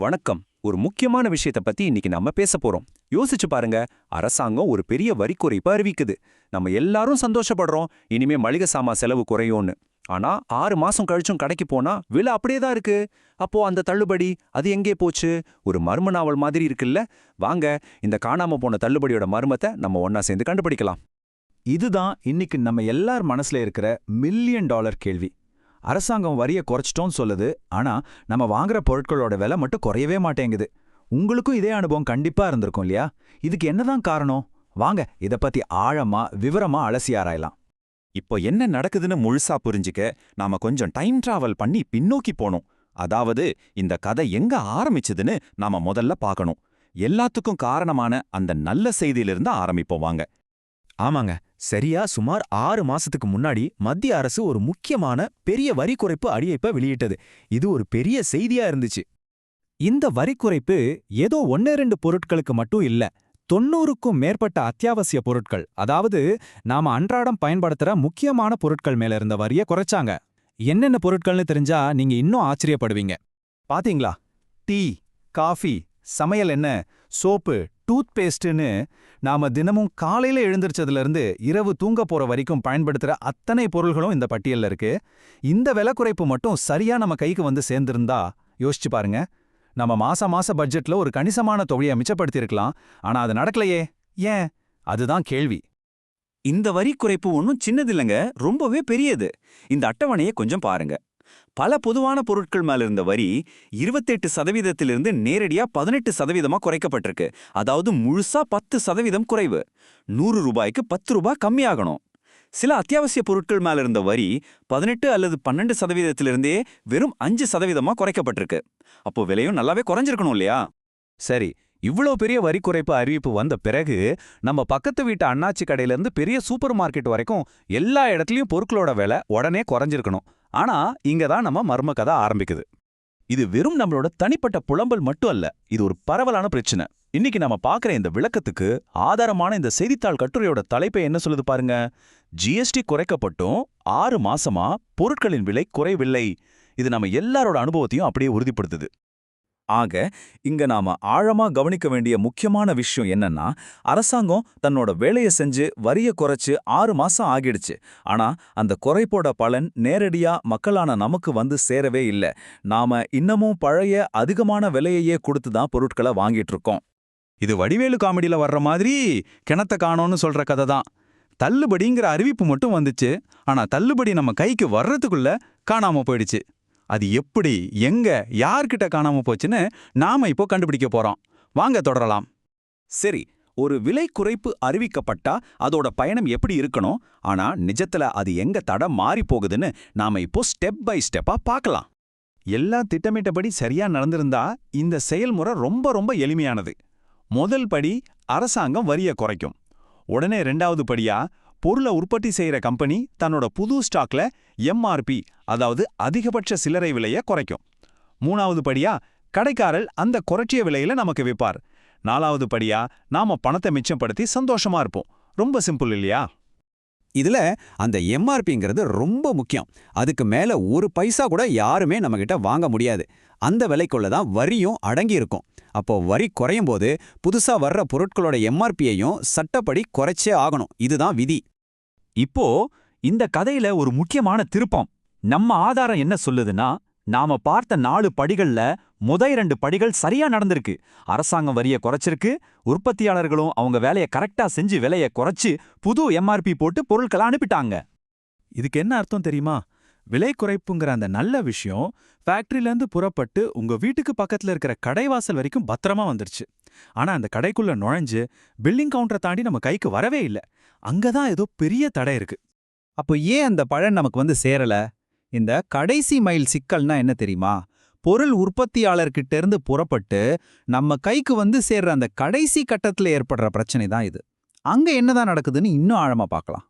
வணக்கம். ஒரு முக்கியமான விஷயத்த பத்தி இன்னைக்கு நம்ம பேச போறோம். யோசிச்சு பாருங்க. அரசாங்கம் ஒரு பெரிய வரி குறைப்பு அறிவிக்குது. நம்ம எல்லாரும் சந்தோஷப்படுறோம். இனிமே மளிகை சாமான் செலவு குறையும்னு. ஆனா 6 மாசம் கழிச்சும் கடைக்கு போனா விலை அப்படியே தான் இருக்கு. அப்போ அந்த தள்ளுபடி அது எங்கே போச்சு? ஒரு மர்ம நாவல் மாதிரி இருக்குல்ல. வாங்க, இந்த காணாம போன தள்ளுபடியோட மர்மத்தை நம்ம ஒன்னா சேர்ந்து கண்டுபிடிக்கலாம். இதுதான் இன்னைக்கு நம்ம எல்லார் மனசுல இருக்கிற மில்லியன் டாலர் கேள்வி. அரசாங்கம் வரிய குறைச்சிட்டோன்னு சொல்லுது, ஆனா நம்ம வாங்குற பொருட்களோட விலை மட்டும் குறையவே மாட்டேங்குது. உங்களுக்கும் இதே அனுபவம் கண்டிப்பா இருந்திருக்கும் இல்லையா? இதுக்கு என்னதான் காரணம்? வாங்க இத பத்தி ஆழமா விவரமா அலசி ஆராயலாம். இப்போ என்ன நடக்குதுன்னு முழுசா புரிஞ்சுக்க நாம கொஞ்சம் டைம் டிராவல் பண்ணி பின்னோக்கி போனோம். அதாவது இந்த கதை எங்க ஆரம்பிச்சதுன்னு நாம முதல்ல பார்க்கணும். எல்லாத்துக்கும் காரணமான அந்த நல்ல செய்தியிலிருந்து ஆரம்பிப்போம் வாங்க. ஆமாங்க, சரியா சுமார் 6 மாசத்துக்கு முன்னாடி மத்திய அரசு ஒரு முக்கியமான பெரிய வரி குறைப்பு அறிவிப்பை வெளியிட்டது. இது ஒரு பெரிய செய்தியா இருந்துச்சு. இந்த வரி குறைப்பு ஏதோ 1-2 பொருட்களுக்கு மட்டும் இல்ல, 90க்கும் மேற்பட்ட அத்தியாவசிய பொருட்கள், அதாவது நாம அன்றாடம் பயன்படுத்துற முக்கியமான பொருட்கள் மேல இருந்த வரிய குறைச்சாங்க. என்னென்ன பொருட்கள்னு தெரிஞ்சா நீங்க இன்னும் ஆச்சரியப்படுவீங்க. பாத்தீங்களா? டீ, காஃபி, சமையல் எண்ணெய், சோப்பு, டூத் பேஸ்ட்னு நாம தினமும் காலையில எழுந்திருச்சதுல இருந்து இரவு தூங்க போற வரைக்கும் பயன்படுத்துற அத்தனை பொருள்களும் இந்த பட்டியல்ல இருக்கு. இந்த விலை குறைப்பு மட்டும் சரியா நம்ம கைக்கு வந்து சேர்ந்திருந்தா யோசிச்சு பாருங்க. நம்ம மாச பட்ஜெட்ல ஒரு கணிசமான தொகையை மிச்சப்படுத்தியிருக்கலாம். ஆனா அது நடக்கலையே. ஏன்? அதுதான் கேள்வி. இந்த வரி குறைப்பு ஒன்றும் சின்னதில்லைங்க, ரொம்பவே பெரியது. இந்த அட்டவணையை கொஞ்சம் பாருங்க. பல பொதுவான பொருட்கள் மேல இருந்த வரி 28% நேரடியா 18% குறைக்கப்பட்டிருக்கு. அதாவது முழுசா 10% குறைவு. 100 ரூபாய்க்கு 10 ரூபாய் கம்மியாகணும். சில அத்தியாவசிய பொருட்கள் மேல இருந்த வரி 18 அல்லது 12%லிருந்தே வெறும் 5% குறைக்கப்பட்டிருக்கு. அப்போ விலையும் நல்லாவே குறைஞ்சிருக்கணும் இல்லையா? சரி, இவ்ளோ பெரிய வரி குறைப்பு அறிவிப்பு வந்த பிறகு நம்ம பக்கத்து வீட்டு அண்ணாச்சி கடையிலேருந்து பெரிய சூப்பர் மார்க்கெட் வரைக்கும் எல்லா இடத்துலயும் பொருட்களோட விலை உடனே குறைஞ்சிருக்கணும். ஆனா இங்க தான் நம்ம மர்ம கதை ஆரம்பிக்குது. இது வெறும் நம்மளோட தனிப்பட்ட புலம்பல் மட்டும் அல்ல, இது ஒரு பரவலான பிரச்சனை. இன்னைக்கு நம்ம பார்க்குற இந்த விளக்கத்துக்கு ஆதாரமான இந்த செய்தித்தாள் கட்டுரையோட தலைப்பை என்ன சொல்லுது பாருங்க. ஜிஎஸ்டி குறைக்கப்பட்டும் 6 மாசமா பொருட்களின் விலை குறைவில்லை. இது நம்ம எல்லாரோட அனுபவத்தையும் அப்படியே உறுதிப்படுத்துது. ஆக இங்க நாம ஆழமா கவனிக்க வேண்டிய முக்கியமான விஷயம் என்னன்னா, அரசாங்கம் தன்னோட வேலையை செஞ்சு வரிய குறைச்சு 6 மாசம் ஆகிடுச்சு. ஆனா அந்த குறைப்போட பலன் நேரடியா மக்களான நமக்கு வந்து சேரவே இல்ல. நாம இன்னமும் பழைய அதிகமான விலையையே கொடுத்து தான் பொருட்களை வாங்கிட்டு இருக்கோம். இது வடிவேலு காமெடியில வர்ற மாதிரி கிணத்த காணோன்னு சொல்ற கதை தான். தள்ளுபடிங்கிற அறிவிப்பு மட்டும் வந்துச்சு, ஆனா தள்ளுபடி நம்ம கைக்கு வர்றதுக்குள்ள காணாம போயிடுச்சு. அது எப்படி, எங்க, யார்கிட்ட காணாம போச்சுன்னு நாம இப்போ கண்டுபிடிக்க போறோம். வாங்க தொடரலாம். சரி, ஒரு விலை குறைப்பு அறிவிக்கப்பட்டா அதோட பயணம் எப்படி இருக்கணும், ஆனா நிஜத்துல அது எங்க தடம் மாறி போகுதுன்னு நாம இப்போ ஸ்டெப் பை ஸ்டெப்பா பார்க்கலாம். எல்லாம் திட்டமிட்டபடி சரியா நடந்திருந்தா இந்த செயல்முறை ரொம்ப ரொம்ப எளிமையானது. முதல் படி, அரசாங்கம் வரியை குறைக்கும். உடனே 2வது படியா, பொருளை உற்பத்தி செய்யற கம்பெனி தன்னோட புது ஸ்டாக்ல எம்ஆர்பி, அதாவது அதிகபட்ச சில்லறை விலையை குறைக்கும். 3வது படியா, கடைக்காரர் அந்த குறைச்சிய விலையில நமக்கு விற்பார். 4வது படியா, நாம பணத்தை மிச்சப்படுத்தி சந்தோஷமா இருப்போம். ரொம்ப சிம்பிள் இல்லையா? இதுல அந்த எம்ஆர்பிங்கிறது ரொம்ப முக்கியம். அதுக்கு மேல ஒரு பைசா கூட யாருமே நம்மகிட்ட வாங்க முடியாது. அந்த விலைக்குள்ள தான் வரியும் அடங்கி இருக்கும். அப்போ வரி குறையும் போது புதுசா வர்ற பொருட்களோட எம்ஆர்பியையும் சட்டப்படி குறைச்சே ஆகணும். இதுதான் விதி. இப்போ இந்த கதையில ஒரு முக்கியமான திருப்பம். நம்ம ஆதாரம் என்ன சொல்லுதுன்னா, நாம பார்த்த 4 படிகள்ல முதல் 2 படிகள் சரியா நடந்திருக்கு. அரசாங்கம் வரிய குறைச்சிருக்கு, உற்பத்தியாளர்களும் அவங்க வேலையை கரெக்டா செஞ்சு விலையை குறைச்சு புது எம்ஆர்பி போட்டு பொருட்களை அனுப்பிட்டாங்க. இதுக்கு என்ன அர்த்தம் தெரியுமா? விலை குறைப்புங்கிற அந்த நல்ல விஷயம் ஃபேக்டரியிலேருந்து புறப்பட்டு உங்க வீட்டுக்கு பக்கத்துல இருக்கிற கடைவாசல் வரைக்கும் பத்திரமா வந்துருச்சு. ஆனா அந்த கடைக்குள்ள நுழைஞ்சு பில்லிங் கவுண்டரை தாண்டி நம்ம கைக்கு வரவே இல்லை. அங்கதான் ஏதோ பெரிய தடை இருக்கு. அப்போ ஏன் அந்த பலன் நமக்கு வந்து சேரல? இந்த கடைசி மைல் சிக்கல்னா என்ன தெரியுமா? பொருள் உற்பத்தியாளர்கிட்ட இருந்து புறப்பட்டு நம்ம கைக்கு வந்து சேர்ற அந்த கடைசி கட்டத்துல ஏற்படுற பிரச்சனை தான் இது. அங்க என்னதான் நடக்குதுன்னு இன்னும் ஆழமா பார்க்கலாம்.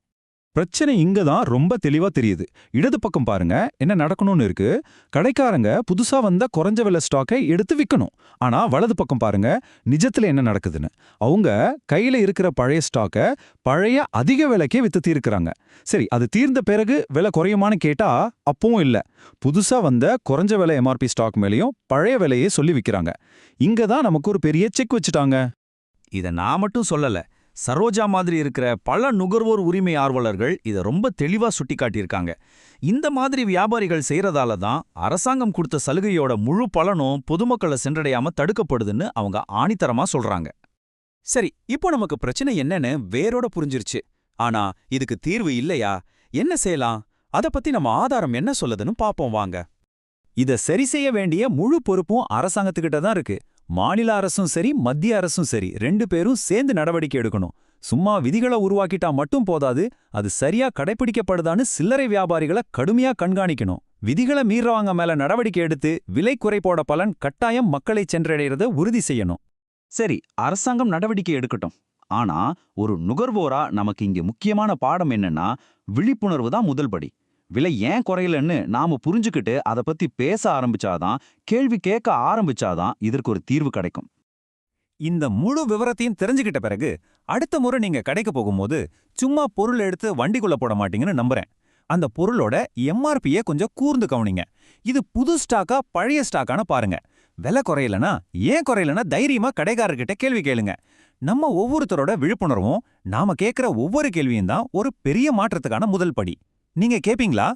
பிரச்சனை இங்க தான் ரொம்ப தெளிவா தெரியுது. இடது பக்கம் பாருங்க என்ன நடக்கணும்னு இருக்கு. கடைக்காரங்க புதுசா வந்த குறைஞ்ச விலை ஸ்டாக்கை எடுத்து விற்கணும். ஆனா வலது பக்கம் பாருங்க நிஜத்துல என்ன நடக்குதுன்னு. அவங்க கையில இருக்கிற பழைய ஸ்டாக்கை பழைய அதிக விலைக்கே வித்து தீர்க்கறாங்க. சரி, அது தீர்ந்த பிறகு விலை குறையுமான்னு கேட்டா அப்பவும் இல்ல. புதுசா வந்த குறைஞ்ச விலை எம்ஆர்பி ஸ்டாக் மேலேயும் பழைய விலையே சொல்லி விக்கிறாங்க. இங்க தான் நமக்கு ஒரு பெரிய செக் வச்சுட்டாங்க. இத நான் மட்டும் சொல்லல. சரோஜா மாதிரி இருக்கிற பல நுகர்வோர் உரிமை ஆர்வலர்கள் இத ரொம்ப தெளிவா சுட்டிக்காட்டியிருக்காங்க. இந்த மாதிரி வியாபாரிகள் செய்யறதால தான் அரசாங்கம் கொடுத்த சலுகையோட முழு பலனும் பொதுமக்களை சென்றடையாம தடுக்கப்படுதுன்னு அவங்க ஆணித்தரமா சொல்றாங்க. சரி, இப்போ நமக்கு பிரச்சனை என்னன்னு வேரோட புரிஞ்சிருச்சு. ஆனா இதுக்கு தீர்வு இல்லையா? என்ன செய்யலாம்? அத பத்தி நம்ம ஆதாரம் என்ன சொல்லுதுன்னு பாப்போம் வாங்க. இத சரி செய்ய வேண்டிய முழு பொறுப்பும் அரசாங்கத்துக்கிட்ட தான் இருக்கு. மாநில அரசும் சரி, மத்திய அரசும் சரி, 2 பேரும் சேர்ந்து நடவடிக்கை எடுக்கணும். சும்மா விதிகளை உருவாக்கிட்டா மட்டும் போதாது, அது சரியா கடைபிடிக்கப்படுதான்னு சில்லறை வியாபாரிகளை கடுமையா கண்காணிக்கணும். விதிகளை மீறவங்க மேல நடவடிக்கை எடுத்து விலை குறைப்போட பலன் கட்டாயம் மக்களை சென்றடைறத உறுதி செய்யணும். சரி, அரசாங்கம் நடவடிக்கை எடுக்கட்டும். ஆனா ஒரு நுகர்வோரா நமக்கு இங்க முக்கியமான பாடம் என்னன்னா, விழிப்புணர்வு தான் முதல் படி. விலை ஏன் குறையலன்னு நாம புரிஞ்சுக்கிட்டு அதை பத்தி பேச ஆரம்பிச்சாதான், கேள்வி கேட்க ஆரம்பிச்சாதான் இதற்கு ஒரு தீர்வு கிடைக்கும். இந்த முழு விவரத்தையும் தெரிஞ்சுக்கிட்ட பிறகு அடுத்த முறை நீங்க கடைக்கு போகும்போது சும்மா பொருள் எடுத்து வண்டிக்குள்ள போட மாட்டீங்கன்னு நம்புறேன். அந்த பொருளோட எம்ஆர்பியை கொஞ்சம் கூர்ந்து கவனிங்க. இது புது ஸ்டாக்கா பழைய ஸ்டாக்கான பாருங்க. விலை குறையலனா ஏன் குறையலனா தைரியமா கடைக்காரர்கிட்ட கேள்வி கேளுங்க. நம்ம ஒவ்வொருத்தரோட விழிப்புணர்வும் நாம கேட்கிற ஒவ்வொரு கேள்வியும் தான் ஒரு பெரிய மாற்றத்துக்கான முதல் படி. நீங்க கேப்பீங்களா?